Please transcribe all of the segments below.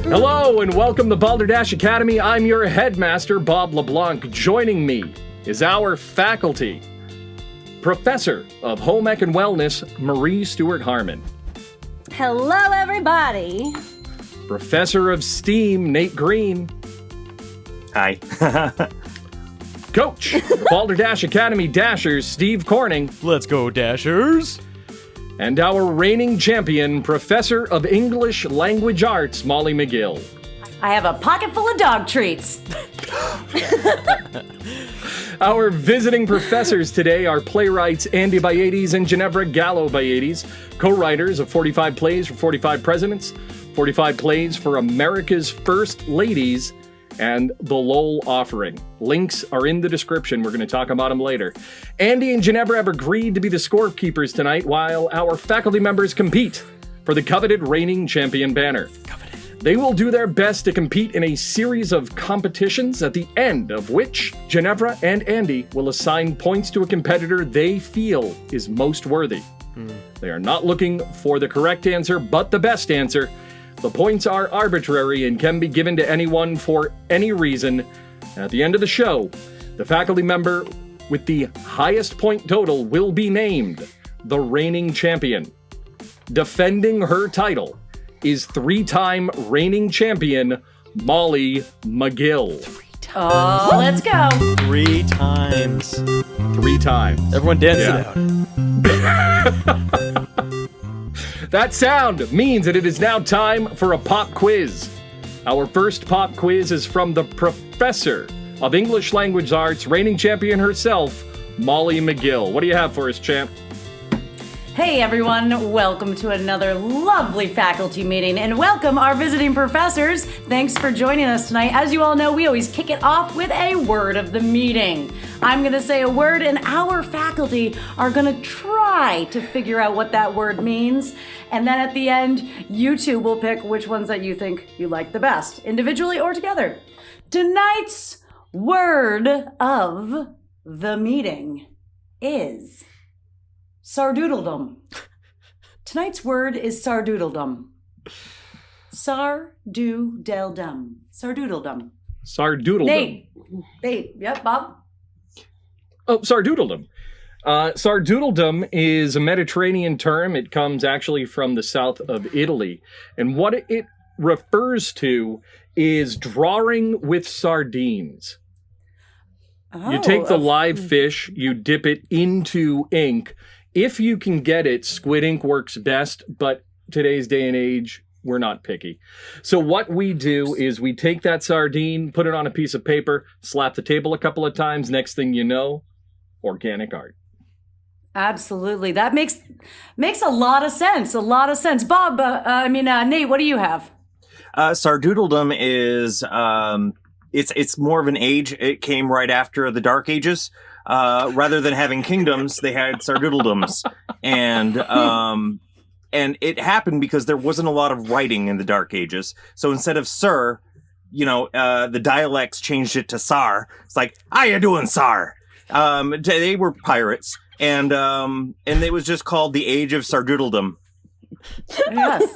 Hello and welcome to Balderdash Academy. I'm your headmaster, Bob LeBlanc. Joining me is our faculty, Professor of Home Ec and Wellness, Marie Stewart-Harmon. Hello, everybody. Professor of STEAM, Nate Green. Hi. Coach, Balderdash Academy Dashers, Steve Corning. Let's go, Dashers. And our reigning champion, Professor of English Language Arts, Molly McGill. I have a pocket full of dog treats. Our visiting professors today are playwrights Andy Bayiates and Genevra Gallo-Bayiates, co-writers of 45 Plays for 45 Presidents, 45 Plays for America's First Ladies, and the Lowell Offering. Links are in the description. We're going to talk about them later. Andy and Genevra have agreed to be the scorekeepers tonight while our faculty members compete for the coveted reigning champion banner. They will do their best to compete in a series of competitions, at the end of which Genevra and Andy will assign points to a competitor they feel is most worthy. They are not looking for the correct answer, but the best answer. The points are arbitrary and can be given to anyone for any reason. At the end of the show, the faculty member with the highest point total will be named the reigning champion. Defending her title is three-time reigning champion Molly McGill. Oh, let's go. 3 times. 3 times. Everyone dance Yeah. it out. That sound means that it is now time for a pop quiz. Our first pop quiz is from the Professor of English Language Arts, reigning champion herself, Molly McGill. What do you have for us, champ? Hey everyone, welcome to another lovely faculty meeting, and welcome our visiting professors. Thanks for joining us tonight. As you all know, we always kick it off with a word of the meeting. I'm going to say a word, and our faculty are going to try to figure out what that word means. And then at the end, you two will pick which ones that you think you like the best, individually or together. Tonight's word of the meeting is Sardoodledom. Tonight's word is Sardoodledom. Sardoodledom. Sardoodledom. Sardoodledom. Nate. Yep, Bob. Oh, Sardoodledom. Sardoodledom is a Mediterranean term. It comes actually from the south of Italy. And what it refers to is drawing with sardines. You take the live fish, you dip it into ink. If you can get it, squid ink works best, but today's day and age, we're not picky. So what we do is we take that sardine, put it on a piece of paper, slap the table a couple of times. Next thing you know, organic art. Absolutely. That makes a lot of sense. A lot of sense. Bob, Nate, what do you have? Sardoodledom is, it's more of an age. It came right after the Dark Ages. Rather than having kingdoms, they had Sardoodledoms. And it happened because there wasn't a lot of writing in the Dark Ages. So instead of sir, the dialects changed it to sar. It's like, how you doing, sar? They were pirates. And it was just called the Age of Sardoodledom. Yes.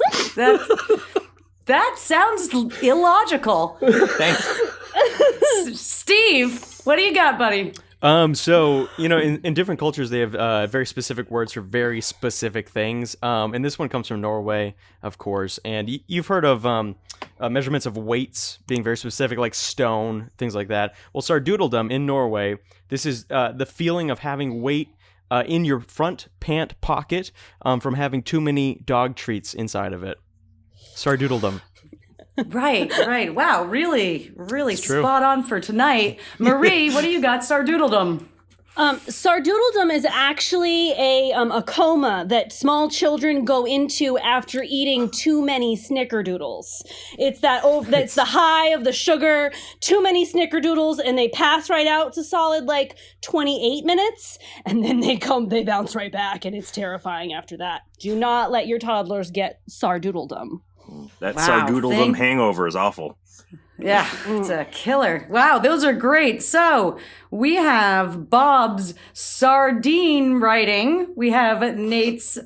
That sounds illogical. Thanks. Steve, what do you got, buddy? So, in different cultures, they have very specific words for very specific things. And this one comes from Norway, of course. And you've heard of measurements of weights being very specific, like stone, things like that. Well, Sardoodledom in Norway, this is the feeling of having weight in your front pant pocket from having too many dog treats inside of it. Sardoodledom. Right. Wow, really spot on for tonight. Marie, what do you got? Sardoodledom. Sardoodledom is actually a coma that small children go into after eating too many snickerdoodles. It's that's the high of the sugar, too many snickerdoodles, and they pass right out to solid 28 minutes, and then they bounce right back, and it's terrifying after that. Do not let your toddlers get Sardoodledom. That Sardoodledom hangover is awful. Yeah, it's a killer. Wow, those are great. So we have Bob's sardine writing. We have Nate's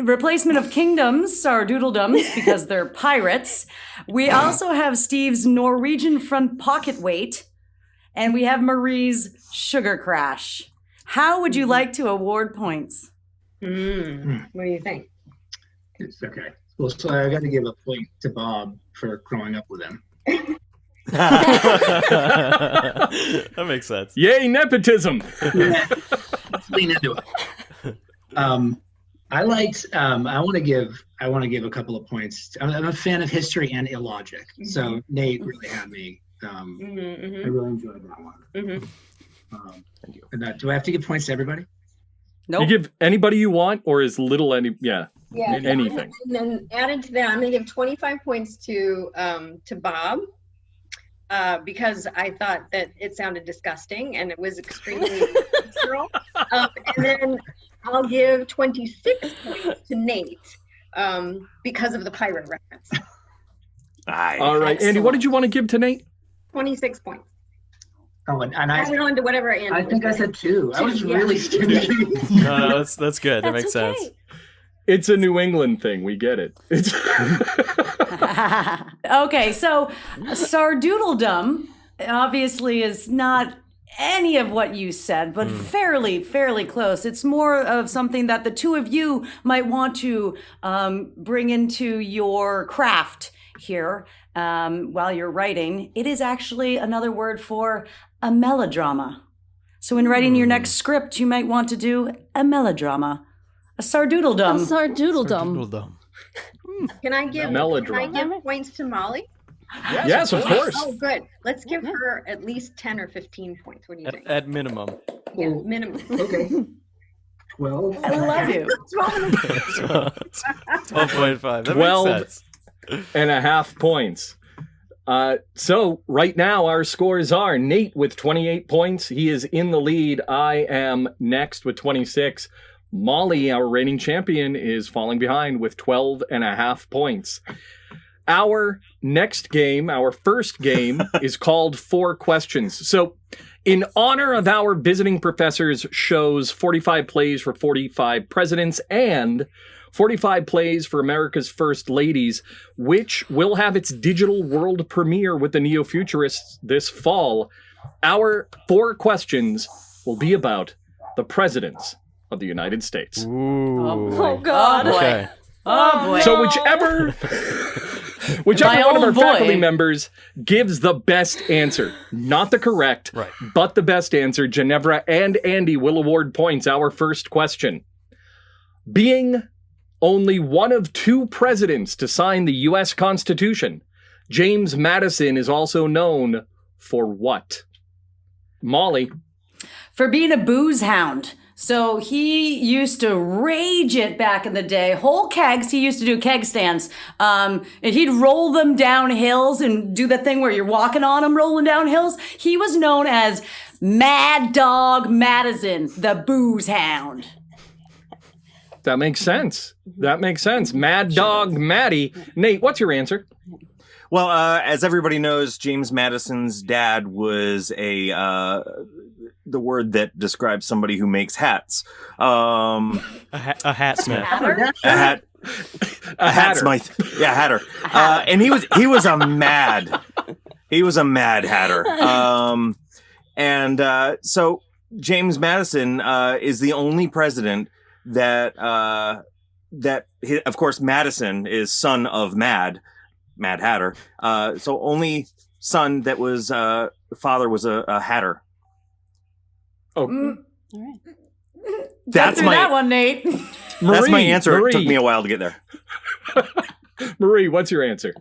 replacement of kingdoms, Sardoodledoms, because they're pirates. We also have Steve's Norwegian front pocket weight. And we have Marie's sugar crash. How would you like to award points? What do you think? It's okay. Well, so I got to give a point to Bob for growing up with him. That makes sense. Yay, nepotism! Yeah, let's lean into it. I liked. I want to give a couple of points. I'm a fan of history and illogic. So Nate really had me. I really enjoyed that one. Thank you. And do I have to give points to everybody? Nope. You give anybody you want, or as little anything. And then added to that, I'm going to give 25 points to Bob because I thought that it sounded disgusting and it was extremely visceral. And then I'll give 26 points to Nate because of the pirate reference. All right, Andy, what did you want to give to Nate? 26 points. Oh, and I Added on to whatever Andy I think I said 2. I was Yeah. really stingy. No, that's good. That makes okay. sense. It's a New England thing. We get it. It's Okay, so Sardoodledom obviously is not any of what you said, but fairly close. It's more of something that the two of you might want to bring into your craft here while you're writing. It is actually another word for a melodrama. So in writing your next script, you might want to do a melodrama, a Sardoodledom. Sardoodledom. Can I give points to Molly? yes, of course. Oh, good. Let's give her at least 10 or 15 points. What do you think? At minimum. Yeah, minimum. Okay. 12. I love you. 12.5. That 12. makes sense. and a half points. So right now our scores are Nate with 28 points. He is in the lead. I am next with 26. Molly, our reigning champion, is falling behind with 12 and a half points. Our next game, our first game, is called 4 Questions. So in honor of our visiting professors shows 45 plays for 45 presidents and 45 plays for America's First Ladies, which will have its digital world premiere with the Neo-Futurists this fall. Our 4 questions will be about the presidents of the United States. Ooh. Oh, God. Oh, boy. Okay. Oh, boy. So whichever My one of our old boy. faculty members gives the best answer, not the correct, Right. but the best answer, Genevra and Andy will award points. Our first question. Being only one of 2 presidents to sign the U.S. Constitution, James Madison is also known for what? Molly. For being a booze hound. So he used to rage it back in the day. Whole kegs, he used to do keg stands. And he'd roll them down hills and do the thing where you're walking on them, rolling down hills. He was known as Mad Dog Madison, the booze hound. That makes sense. Mad Dog Maddie. Nate, what's your answer? Well, as everybody knows, James Madison's dad was the word that describes somebody who makes hats. A hat smith. A hat smith. Yeah, hatter. And he was a mad hatter. So James Madison is the only president that of course Madison is son of Mad Hatter. So only son that was father was a hatter. Oh, All right. That's that one, Nate. That's my answer. Marie. It took me a while to get there. Marie, what's your answer?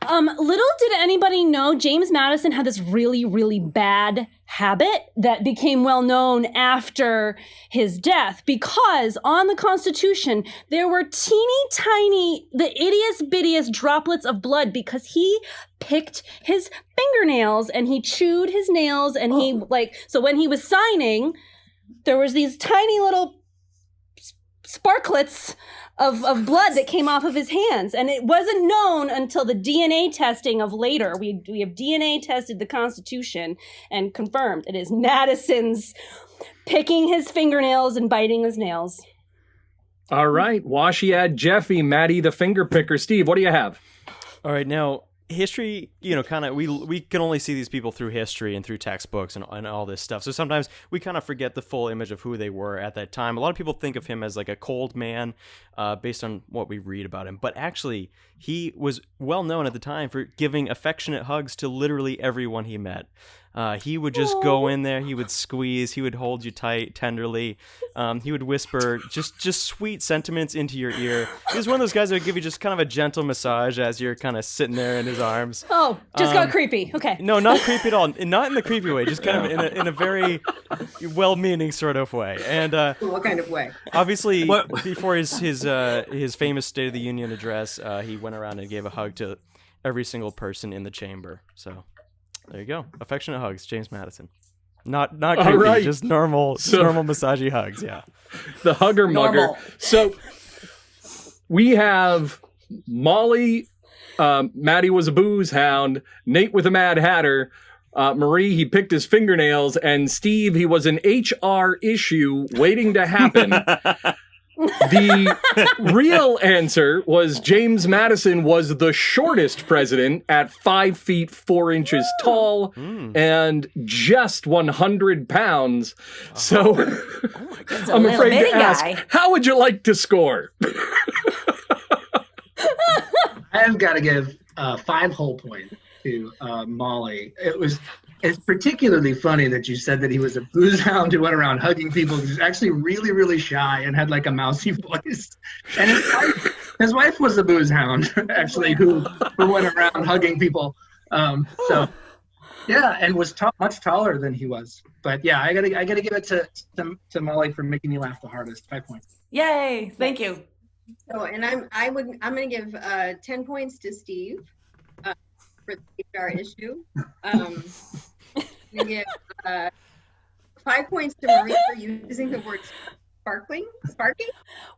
Little did anybody know James Madison had this really, really bad habit that became well known after his death, because on the Constitution there were teeny tiny, the ittiest bittiest droplets of blood, because he picked his fingernails and he chewed his nails and he so when he was signing, there was these tiny little sparklets of blood that came off of his hands. And it wasn't known until the DNA testing of later. We have DNA tested the Constitution and confirmed it is Madison's picking his fingernails and biting his nails. All right. Washiad Jeffy, Maddie the finger picker. Steve, what do you have? All right, now history, you know, kind of we can only see these people through history and through textbooks and all this stuff. So sometimes we kind of forget the full image of who they were at that time. A lot of people think of him as like a cold man based on what we read about him. But actually, he was well known at the time for giving affectionate hugs to literally everyone he met. He would just go in there, he would squeeze, he would hold you tight, tenderly. He would whisper just sweet sentiments into your ear. He was one of those guys that would give you just kind of a gentle massage as you're kind of sitting there in his arms. Oh, just got creepy. Okay. No, not creepy at all. Not in the creepy way, just kind of in a very well-meaning sort of way. And What kind of way? obviously, before his famous State of the Union address, he went around and gave a hug to every single person in the chamber. So there you go. Affectionate hugs, James Madison. Not creepy, right. just normal massagey hugs, yeah. The hugger mugger. Normal. So we have Molly, Maddie was a booze hound, Nate with a Mad Hatter, Marie, he picked his fingernails, and Steve, he was an HR issue waiting to happen. The real answer was James Madison was the shortest president at 5 feet 4 inches tall and just 100 pounds. So I'm afraid to ask, how would you like to score? I've got to give 5 whole points to Molly. It's particularly funny that you said that he was a booze hound who went around hugging people. He was actually really, really shy and had like a mousy voice. And his wife was a booze hound, actually, who went around hugging people. So yeah, and was much taller than he was. But yeah, I gotta give it to Molly for making me laugh the hardest. 5 points. Yay! Thank you. So, and I'm going to give 10 points to Steve for the HR issue. I'm going to give 5 points to Marie for using the word sparking.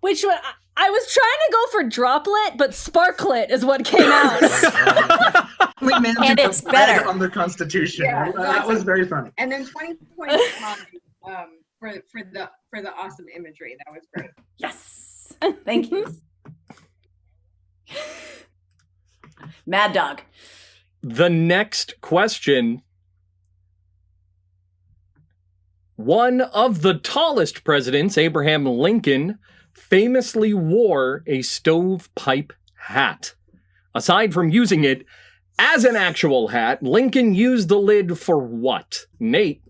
Which one? I was trying to go for droplet, but sparklet is what came out. And it's better. On the Constitution. Yeah, that was very funny. And then 20 points to Molly, for the awesome imagery. That was great. Yes. Thank you. Mad Dog. The next question. One of the tallest presidents, Abraham Lincoln, famously wore a stovepipe hat. Aside from using it as an actual hat, Lincoln used the lid for what? Nate?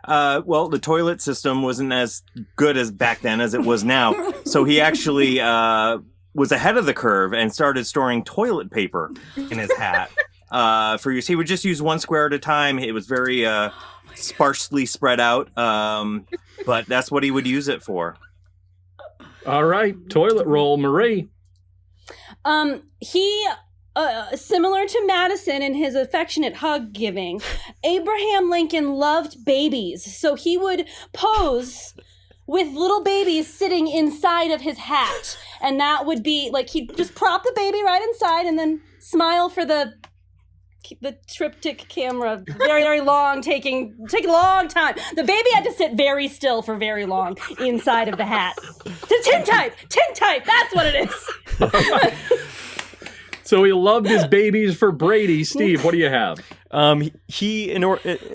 Well, the toilet system wasn't as good as back then as it was now. So he actually was ahead of the curve and started storing toilet paper in his hat for use. He would just use one square at a time. It was very sparsely spread out, but that's what he would use it for. All right, toilet roll, Marie. He, similar to Madison in his affectionate hug giving, Abraham Lincoln loved babies, so he would pose with little babies sitting inside of his hat, and that would be like he'd just prop the baby right inside and then smile for the triptych camera. Very, very long, taking a long time. The baby had to sit very still for very long inside of the hat. The tintype, that's what it is. So he loved his babies for Brady. Steve, what do you have? He in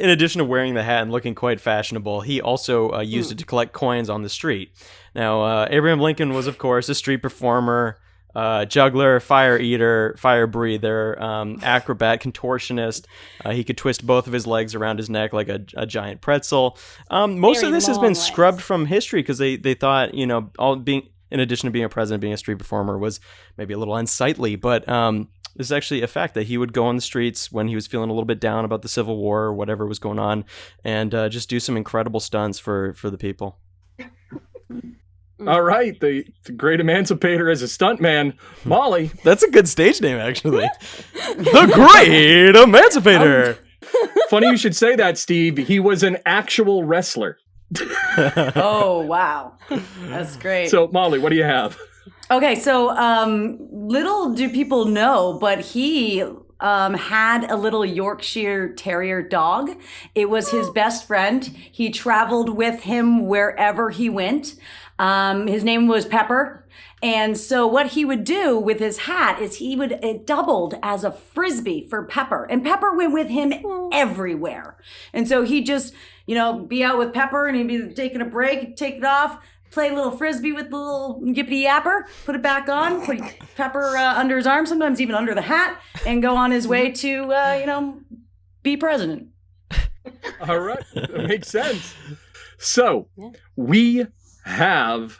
addition to wearing the hat and looking quite fashionable, he also used it to collect coins on the street. Now, Abraham Lincoln was, of course, a street performer, juggler, fire eater, fire breather, acrobat, contortionist. He could twist both of his legs around his neck like a giant pretzel. Most Very of this has long been legs. scrubbed from history because they thought, you know, in addition to being a president, being a street performer was maybe a little unsightly. But this is actually a fact that he would go on the streets when he was feeling a little bit down about the Civil War or whatever was going on and just do some incredible stunts for the people. All right, the great emancipator as a stuntman, Molly. That's a good stage name, actually. The Great Emancipator. Funny you should say that, Steve. He was an actual wrestler. Oh, wow. That's great. So, Molly, what do you have? Okay, so little do people know, but he had a little Yorkshire Terrier dog. It was his best friend. He traveled with him wherever he went. His name was Pepper. And so what he would do with his hat is it doubled as a frisbee for Pepper. And Pepper went with him everywhere. And so he'd just, be out with Pepper and he'd be taking a break, take it off, play a little frisbee with the little yippity yapper, put it back on, put Pepper under his arm, sometimes even under the hat, and go on his way to, be president. All right. That makes sense. So we have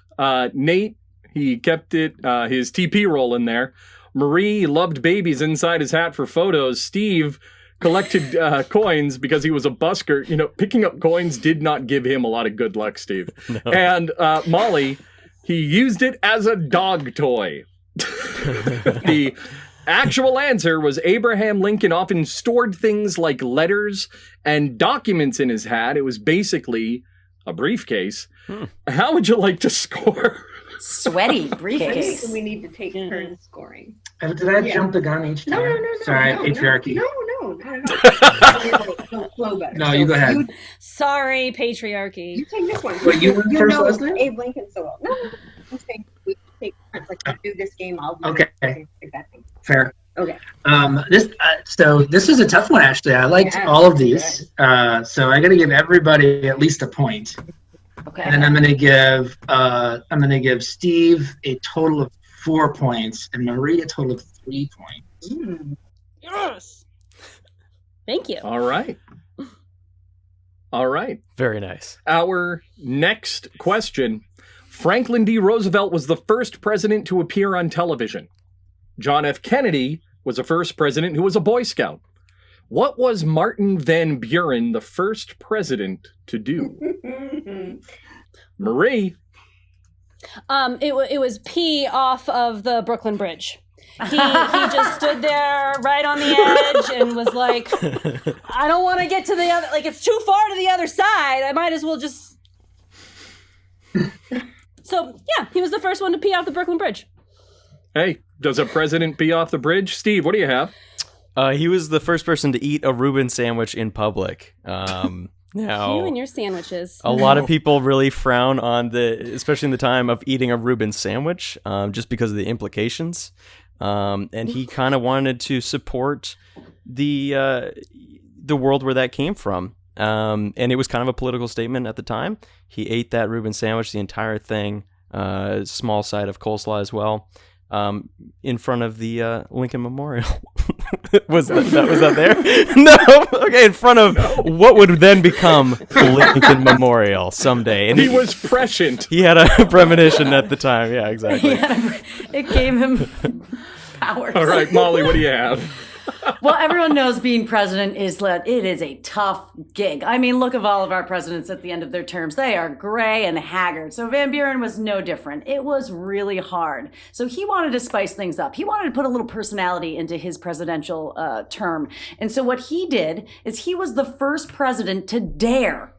Nate. He kept his TP roll in there. Marie loved babies inside his hat for photos. Steve collected coins because he was a busker. Picking up coins did not give him a lot of good luck, Steve. No. And Molly, he used it as a dog toy. The actual answer was Abraham Lincoln often stored things like letters and documents in his hat. It was basically a briefcase. How would you like to score? Sweaty briefcase. We need to take turns scoring. Did I jump the gun each time? No. Sorry, patriarchy. No, not at all. Flow better. No, you go ahead. Sorry, patriarchy. You take this one. Wait, you went first, Leslie? Abe Lincoln so well. No. I'm saying we take turns. Like, you do this game, I'll do okay. that thing. Fair. Okay. This is a tough one, actually. I liked all of these. So I got to give everybody at least a point. Okay. And then I'm gonna give Steve a total of 4 points and Marie a total of 3 points. Yes. Thank you. All right. Very nice. Our next question. Franklin D. Roosevelt was the first president to appear on television. John F. Kennedy was the first president who was a Boy Scout. What was Martin Van Buren the first president to do? Marie? It was pee off of the Brooklyn Bridge. He just stood there right on the edge and was like, I don't want to get to the other, it's too far to the other side. I might as well just. So, yeah, he was the first one to pee off the Brooklyn Bridge. Hey, does a president pee off the bridge? Steve, what do you have? He was the first person to eat a Reuben sandwich in public. Now, you and your sandwiches. A lot of people really frown on especially in the time of eating a Reuben sandwich, just because of the implications. And he kind of wanted to support the world where that came from. And it was kind of a political statement at the time. He ate that Reuben sandwich, the entire thing, small side of coleslaw as well, in front of the Lincoln Memorial. was that there? No. Okay, in front of what would then become Lincoln Memorial someday. And he was prescient. He had a premonition at the time. Yeah, exactly. It gave him powers. All right, Molly, what do you have? Well, everyone knows being president is a tough gig. I mean, look at all of our presidents at the end of their terms. They are gray and haggard. So Van Buren was no different. It was really hard. So he wanted to spice things up. He wanted to put a little personality into his presidential term. And so what he did is he was the first president to dare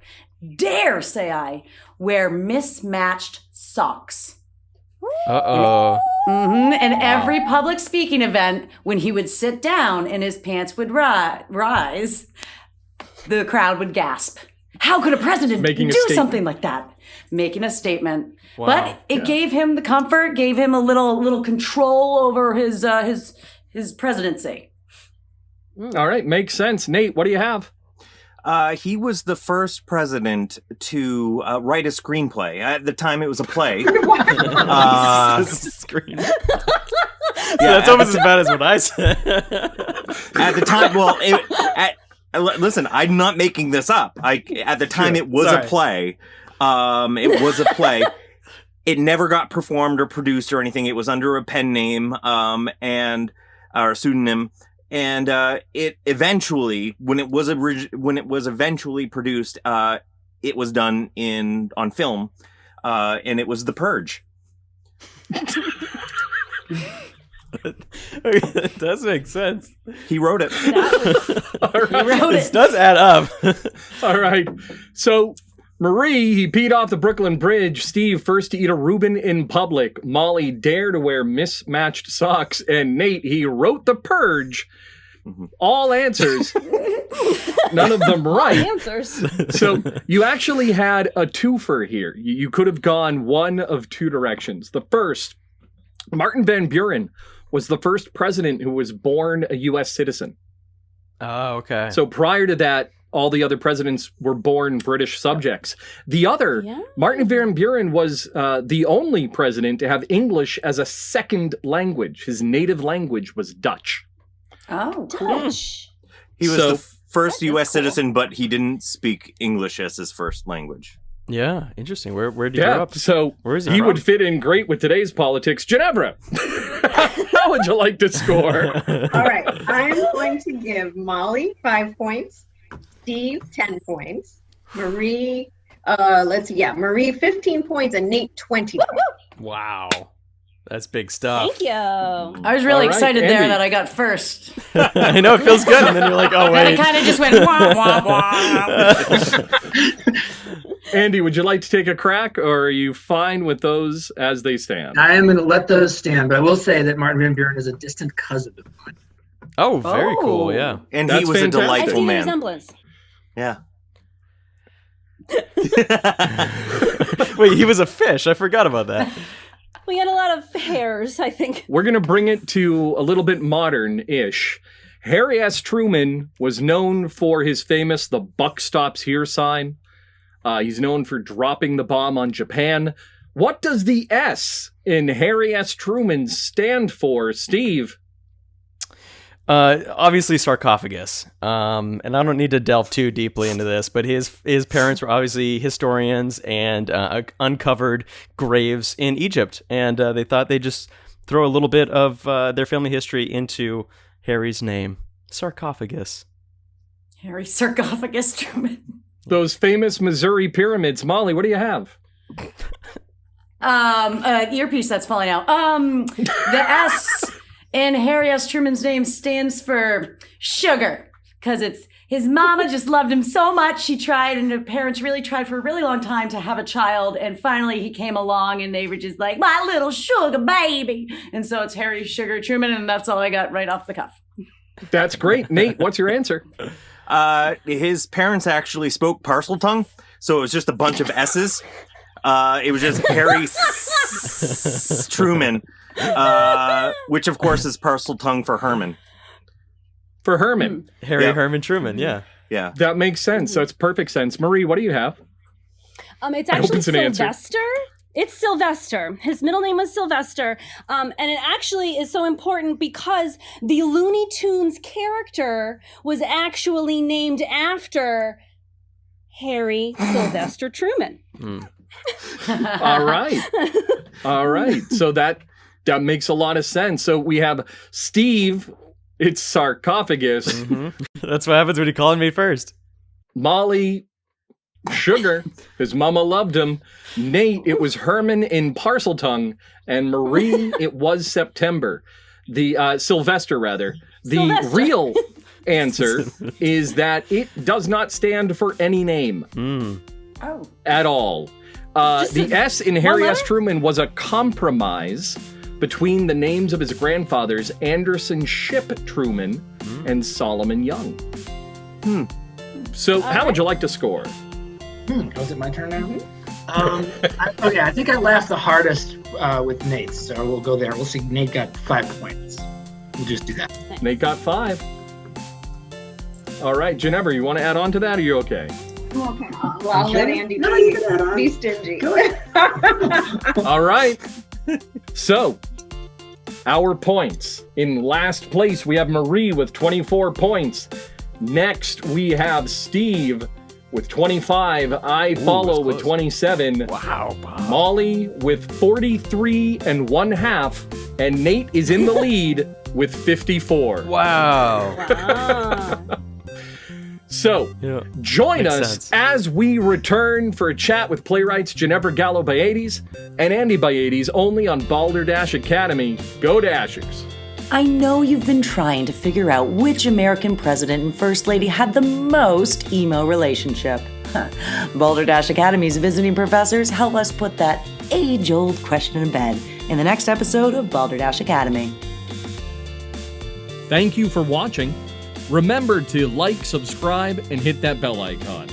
say I, wear mismatched socks. Uh-oh. Mm-hmm. And every public speaking event, when he would sit down and his pants would rise, the crowd would gasp. How could a president do something like that? Making a statement. Wow. But it gave him the comfort, gave him a little control over his presidency. All right, makes sense. Nate, what do you have? He was the first president to write a screenplay. At the time, it was a play. Screen. That's almost as bad as what I said. At the time, listen, I'm not making this up. At the time, it was a play. It was a play. It never got performed or produced or anything. It was under a pen name or a pseudonym. And it eventually, when it was eventually produced, it was done on film, and it was The Purge. It does make sense. He wrote it. All right. He wrote This does add up. All right. So Marie, he peed off the Brooklyn Bridge. Steve, first to eat a Reuben in public. Molly, dare to wear mismatched socks. And Nate, he wrote The Purge. All answers. None of them right. Answers. So you actually had a twofer here. You could have gone one of two directions. The first, Martin Van Buren was the first president who was born a U.S. citizen. Oh, okay. So prior to that, all the other presidents were born British subjects. The other, Martin Van Buren was the only president to have English as a second language. His native language was Dutch. Oh, Dutch. He was the first U.S. citizen, but he didn't speak English as his first language. Yeah, interesting. Where did you grow up? So Where is he from? would fit in great with today's politics. Genevra, how would you like to score? All right, I'm going to give Molly 5 points, Steve 10 points, Marie, Marie 15 points, and Nate 20 points. Wow. That's big stuff. Thank you. I was really All right, excited there Andy. that I got first. I know, it feels good. And then you're like, oh, And wait. it kind of just went wah, wah, wah. Andy, would you like to take a crack, or are you fine with those as they stand? I am going to let those stand, but I will say that Martin Van Buren is a distant cousin of mine. Oh, very Oh. cool. Yeah. And That's he was fantastic. a I delightful see the man. resemblance. Yeah. Wait, he was a fish. I forgot about that. We had a lot of hairs, I think. We're going to bring it to a little bit modern-ish. Harry S. Truman was known for his famous "The Buck Stops Here" sign. He's known for dropping the bomb on Japan. What does the S in Harry S. Truman stand for, Steve? Obviously sarcophagus. And I don't need to delve too deeply into this, but his parents were obviously historians and uncovered graves in Egypt, and they thought they'd just throw a little bit of their family history into Harry's name, sarcophagus. Harry Sarcophagus Truman. Those famous Missouri pyramids. Molly, what do you have? Earpiece that's falling out. The S in Harry S. Truman's name stands for sugar, because it's his mama just loved him so much. She tried, and her parents really tried for a really long time to have a child, and finally he came along, and they were just like, my little sugar baby. And so it's Harry Sugar Truman, and that's all I got right off the cuff. That's great. Nate, what's your answer? His parents actually spoke parcel tongue, so it was just a bunch of S's. It was just Harry Truman, which of course is parcel tongue for Herman. For Herman. Harry Yep. Herman Truman, yeah. Yeah. That makes sense. That's perfect sense. Marie, what do you have? It's I hope actually it's an answer. Sylvester. It's Sylvester. His middle name was Sylvester. And it actually is so important because the Looney Tunes character was actually named after Harry Sylvester Truman. All right. All right. So that makes a lot of sense. So we have Steve, it's sarcophagus. That's what happens when you call me first. Molly, sugar, his mama loved him. Nate, it was Herman in parcel tongue. And Marie, it was September. The Sylvester, rather. The Sylvester. real answer is that it does not stand for any name Oh. at all. The S in Harry S. letter? Truman was a compromise between the names of his grandfathers, Anderson Ship Truman and Solomon Young. So how would you like to score? Was it my turn now? I think I laughed the hardest with Nate, so we'll go there. We'll see. Nate got 5 points. We'll just do that. Nate got 5. All right, Genevra, you want to add on to that, or are you okay? Okay. Well, I'll let Andy No, you can add on. be stingy. Go ahead. All right. So, our points. In last place, we have Marie with 24 points. Next, we have Steve with 25. I follow that's with close. 27. Wow. Molly with 43 and 1/2. And Nate is in the lead with 54. Wow. Ah. So, Yeah. join Makes us sense. as we return for a chat with playwrights Genevra Gallo-Bayiates and Andy Bayiates only on Balderdash Academy. Go Dashers! I know you've been trying to figure out which American president and first lady had the most emo relationship. Balderdash Academy's visiting professors help us put that age-old question to bed in the next episode of Balderdash Academy. Thank you for watching. Remember to like, subscribe, and hit that bell icon.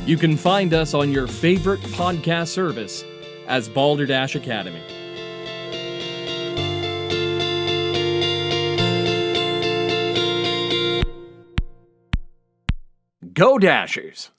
You can find us on your favorite podcast service as Balderdash Academy. Go Dashers!